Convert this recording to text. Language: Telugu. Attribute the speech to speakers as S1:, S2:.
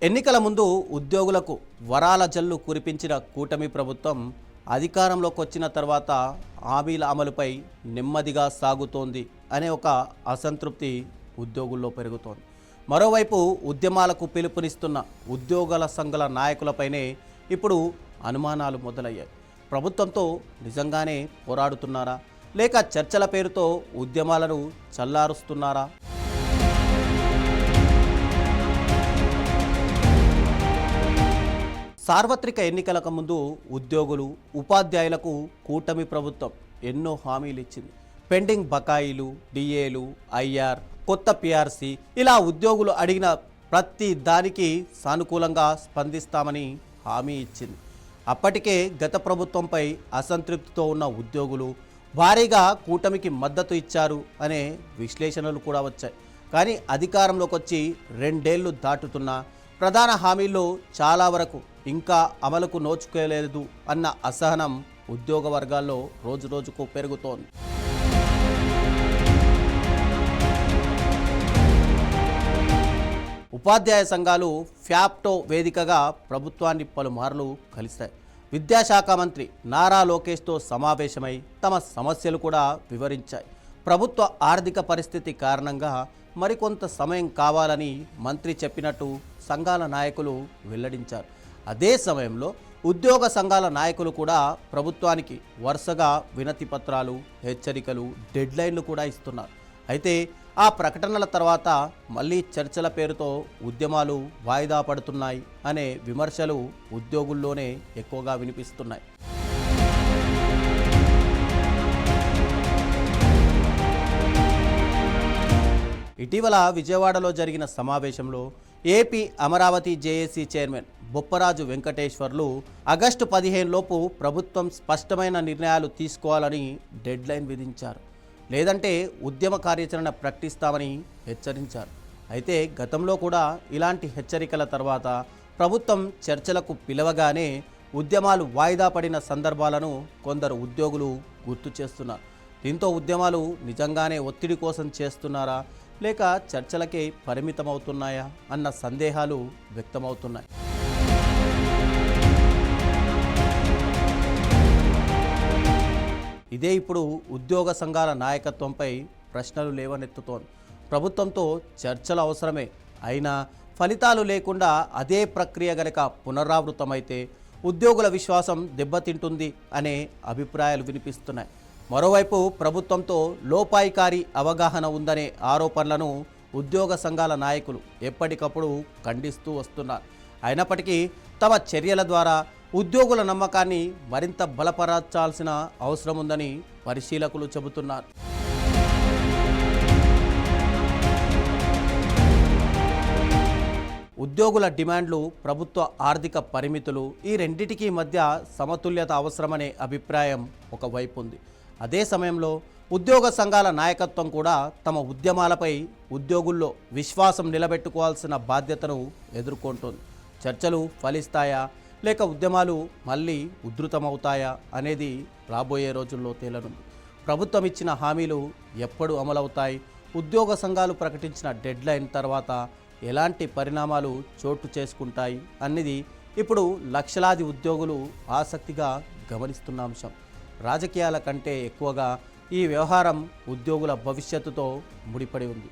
S1: ఎన్నికల ముందు ఉద్యోగులకు వరాల జల్లు కురిపించిన కూటమి ప్రభుత్వం అధికారంలోకి వచ్చిన తర్వాత హామీల అమలుపై నెమ్మదిగా సాగుతోంది అనే ఒక అసంతృప్తి ఉద్యోగుల్లో పెరుగుతోంది. మరోవైపు ఉద్యమాలకు పిలుపునిస్తున్న ఉద్యోగుల సంఘాల నాయకులపైనే ఇప్పుడు అనుమానాలు మొదలయ్యాయి. ప్రభుత్వంతో నిజంగానే పోరాడుతున్నారా, లేక చర్చల పేరుతో ఉద్యమాలను చల్లారుస్తున్నారా? సార్వత్రిక ఎన్నికలకు ముందు ఉద్యోగులు, ఉపాధ్యాయులకు కూటమి ప్రభుత్వం ఎన్నో హామీలు ఇచ్చింది. పెండింగ్ బకాయిలు, డిఏలు, ఐఆర్, కొత్త పిఆర్సీ ఇలా ఉద్యోగులు అడిగిన ప్రతి దానికి సానుకూలంగా స్పందిస్తామని హామీ ఇచ్చింది. అప్పటికే గత ప్రభుత్వంపై అసంతృప్తితో ఉన్న ఉద్యోగులు భారీగా కూటమికి మద్దతు ఇచ్చారు అనే విశ్లేషణలు కూడా వచ్చాయి. కానీ అధికారంలోకి వచ్చి 2 ఏళ్లు దాటుతున్నా ప్రధాన హామీల్లో చాలా వరకు ఇంకా అమలుకు నోచుకోలేదు అన్న అసహనం ఉద్యోగ వర్గాల్లో రోజురోజుకు పెరుగుతోంది. ఉపాధ్యాయ సంఘాలు ఫ్యాప్టో వేదికగా ప్రభుత్వాన్ని పలుమార్లు కలిశాయి. విద్యాశాఖ మంత్రి నారా లోకేష్తో సమావేశమై తమ సమస్యలు కూడా వివరించాయి. ప్రభుత్వ ఆర్థిక పరిస్థితి కారణంగా మరికొంత సమయం కావాలని మంత్రి చెప్పినట్టు సంఘాల నాయకులు వెల్లడించారు. అదే సమయంలో ఉద్యోగ సంఘాల నాయకులు కూడా ప్రభుత్వానికి వరుసగా వినతి పత్రాలు, హెచ్చరికలు, డెడ్లైన్లు కూడా ఇస్తున్నారు. అయితే ఆ ప్రకటనల తర్వాత మళ్ళీ చర్చల పేరుతో ఉద్యమాలు వాయిదా పడుతున్నాయి అనే విమర్శలు ఉద్యోగుల్లోనే ఎక్కువగా వినిపిస్తున్నాయి. ఇటీవల విజయవాడలో జరిగిన సమావేశంలో AP Amaravati JAC chairman Bopparaju Venkateswarlu August 15 లోపు ప్రభుత్వం స్పష్టమైన నిర్ణయాలు తీసుకోవాలని డెడ్లైన్ విధించారు. లేదంటే ఉద్యమ కార్యాచరణ ప్రకటిస్తామని హెచ్చరించారు. అయితే గతంలో కూడా ఇలాంటి హెచ్చరికల తర్వాత ప్రభుత్వం చర్చలకు పిలవగానే ఉద్యమాలు వాయిదా పడిన సందర్భాలను కొందరు ఉద్యోగులు గుర్తు చేస్తున్నారు. దీంతో ఉద్యమాలు నిజంగానే ఒత్తిడి కోసం చేస్తున్నారా, లేక చర్చలకే పరిమితమవుతున్నాయా అన్న సందేహాలు వ్యక్తమవుతున్నాయి. ఇదే ఇప్పుడు ఉద్యోగ సంఘాల నాయకత్వంపై ప్రశ్నలు లేవనెత్తుతోంది. ప్రభుత్వంతో చర్చలు అవసరమే, అయినా ఫలితాలు లేకుండా అదే ప్రక్రియ గనక పునరావృతమైతే ఉద్యోగుల విశ్వాసం దెబ్బతింటుంది అనే అభిప్రాయాలు వినిపిస్తున్నాయి. మరోవైపు ప్రభుత్వంతో లోపాయికారి అవగాహన ఉందనే ఆరోపణలను ఉద్యోగ సంఘాల నాయకులు ఎప్పటికప్పుడు ఖండిస్తూ వస్తున్నారు. అయినప్పటికీ తమ చర్యల ద్వారా ఉద్యోగుల నమ్మకాన్ని మరింత బలపరచాల్సిన అవసరం ఉందని పరిశీలకులు చెబుతున్నారు. ఉద్యోగుల డిమాండ్లు, ప్రభుత్వ ఆర్థిక పరిమితులు ఈ రెండిటికీ మధ్య సమతుల్యత అవసరమనే అభిప్రాయం ఒకవైపు ఉంది. అదే సమయంలో ఉద్యోగ సంఘాల నాయకత్వం కూడా తమ ఉద్యమాలపై ఉద్యోగుల్లో విశ్వాసం నిలబెట్టుకోవాల్సిన బాధ్యతను ఎదుర్కొంటోంది. చర్చలు ఫలిస్తాయా, లేక ఉద్యమాలు మళ్ళీ ఉధృతమవుతాయా అనేది రాబోయే రోజుల్లో తేలనుంది. ప్రభుత్వం ఇచ్చిన హామీలు ఎప్పుడు అమలవుతాయి, ఉద్యోగ సంఘాలు ప్రకటించిన డెడ్లైన్ తర్వాత ఎలాంటి పరిణామాలు చోటు చేసుకుంటాయి అన్నది ఇప్పుడు లక్షలాది ఉద్యోగులు ఆసక్తిగా గమనిస్తున్న అంశం. రాజకీయాల కంటే ఎక్కువగా ఈ వ్యవహారం ఉద్యోగుల భవిష్యత్తుతో ముడిపడి ఉంది.